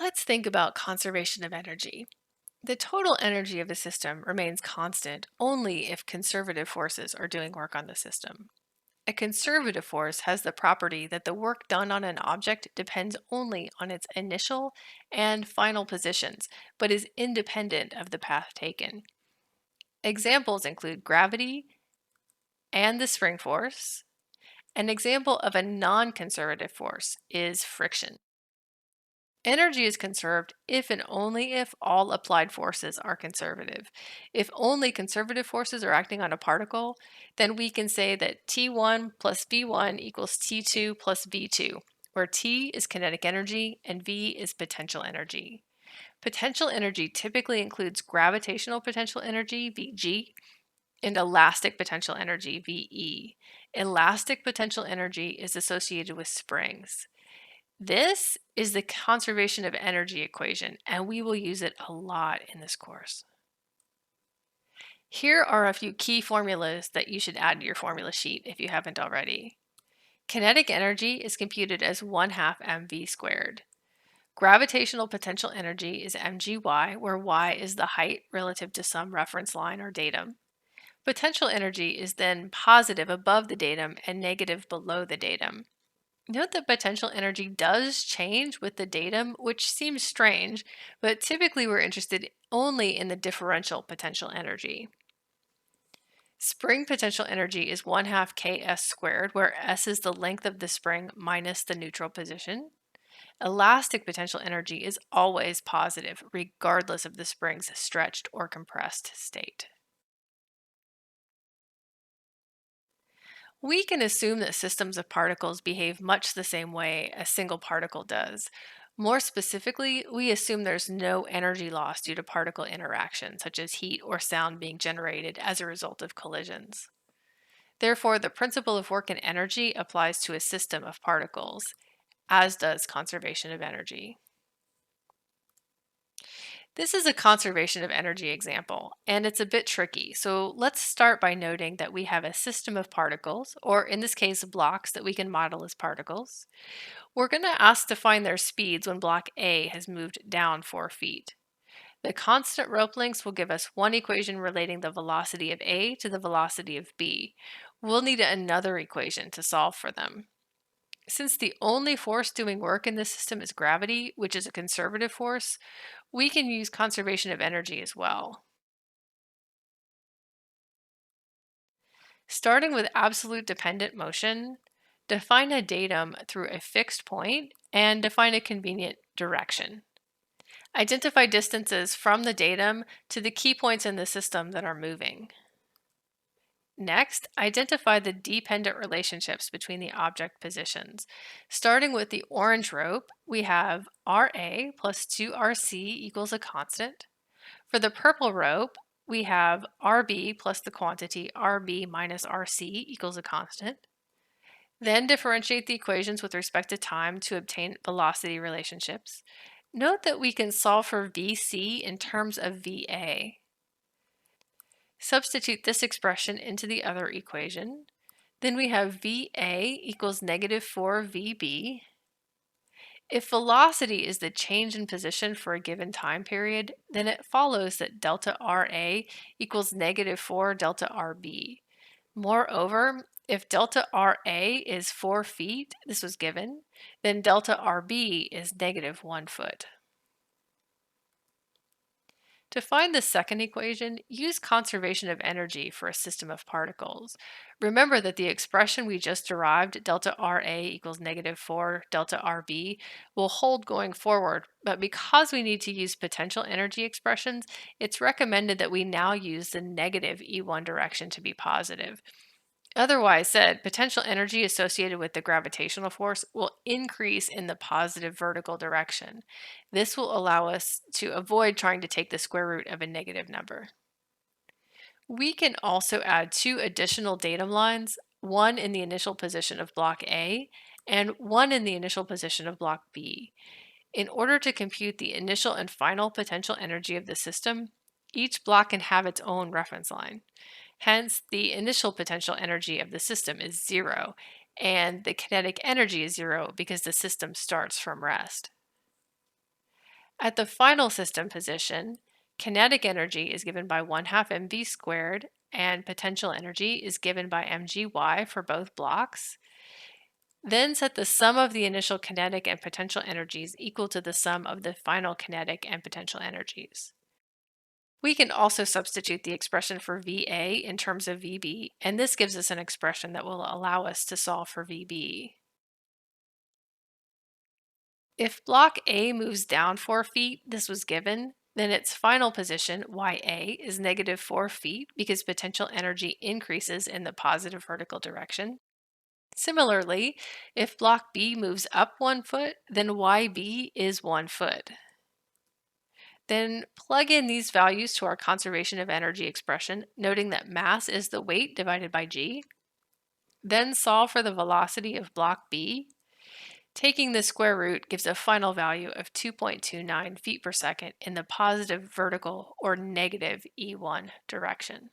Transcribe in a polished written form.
Let's think about conservation of energy. The total energy of the system remains constant only if conservative forces are doing work on the system. A conservative force has the property that the work done on an object depends only on its initial and final positions, but is independent of the path taken. Examples include gravity and the spring force. An example of a non-conservative force is friction. Energy is conserved if and only if all applied forces are conservative. If only conservative forces are acting on a particle, then we can say that T1 plus V1 equals T2 plus V2, where T is kinetic energy and V is potential energy. Potential energy typically includes gravitational potential energy, Vg, and elastic potential energy, Ve. Elastic potential energy is associated with springs. This is the conservation of energy equation, and we will use it a lot in this course. Here are a few key formulas that you should add to your formula sheet if you haven't already. Kinetic energy is computed as 1/2 mv squared. Gravitational potential energy is mgy, where y is the height relative to some reference line or datum. Potential energy is then positive above the datum and negative below the datum. Note that potential energy does change with the datum, which seems strange, but typically we're interested only in the differential potential energy. Spring potential energy is 1/2 ks squared, where s is the length of the spring minus the neutral position. Elastic potential energy is always positive, regardless of the spring's stretched or compressed state. We can assume that systems of particles behave much the same way a single particle does. More specifically, we assume there's no energy loss due to particle interaction, such as heat or sound being generated as a result of collisions. Therefore, the principle of work and energy applies to a system of particles, as does conservation of energy. This is a conservation of energy example, and it's a bit tricky. So let's start by noting that we have a system of particles, or in this case, blocks that we can model as particles. We're going to ask to find their speeds when block A has moved down 4 feet. The constant rope lengths will give us one equation relating the velocity of A to the velocity of B. We'll need another equation to solve for them. Since the only force doing work in this system is gravity, which is a conservative force, we can use conservation of energy as well. Starting with absolute dependent motion, define a datum through a fixed point and define a convenient direction. Identify distances from the datum to the key points in the system that are moving. Next, identify the dependent relationships between the object positions. Starting with the orange rope, we have RA plus 2RC equals a constant. For the purple rope, we have RB plus the quantity RB minus RC equals a constant. Then differentiate the equations with respect to time to obtain velocity relationships. Note that we can solve for VC in terms of VA. Substitute this expression into the other equation. Then we have VA equals negative 4VB. If velocity is the change in position for a given time period, then it follows that delta RA equals negative 4 delta RB. Moreover, if delta RA is 4 feet, this was given, then delta RB is negative 1 foot. To find the second equation, use conservation of energy for a system of particles. Remember that the expression we just derived, delta RA equals negative 4 delta RB, will hold going forward, but because we need to use potential energy expressions, it's recommended that we now use the negative E1 direction to be positive. Otherwise said, potential energy associated with the gravitational force will increase in the positive vertical direction. This will allow us to avoid trying to take the square root of a negative number. We can also add two additional datum lines, one in the initial position of block A and one in the initial position of block B. In order to compute the initial and final potential energy of the system, each block can have its own reference line. Hence, the initial potential energy of the system is 0, and the kinetic energy is 0 because the system starts from rest. At the final system position, kinetic energy is given by 1/2 mv squared, and potential energy is given by mgy for both blocks. Then set the sum of the initial kinetic and potential energies equal to the sum of the final kinetic and potential energies. We can also substitute the expression for VA in terms of VB, and this gives us an expression that will allow us to solve for VB. If block A moves down 4 feet, this was given, then its final position, YA, is negative 4 feet because potential energy increases in the positive vertical direction. Similarly, if block B moves up 1 foot, then YB is 1 foot. Then plug in these values to our conservation of energy expression, noting that mass is the weight divided by g. Then solve for the velocity of block B. Taking the square root gives a final value of 2.29 feet per second in the positive vertical or negative E1 direction.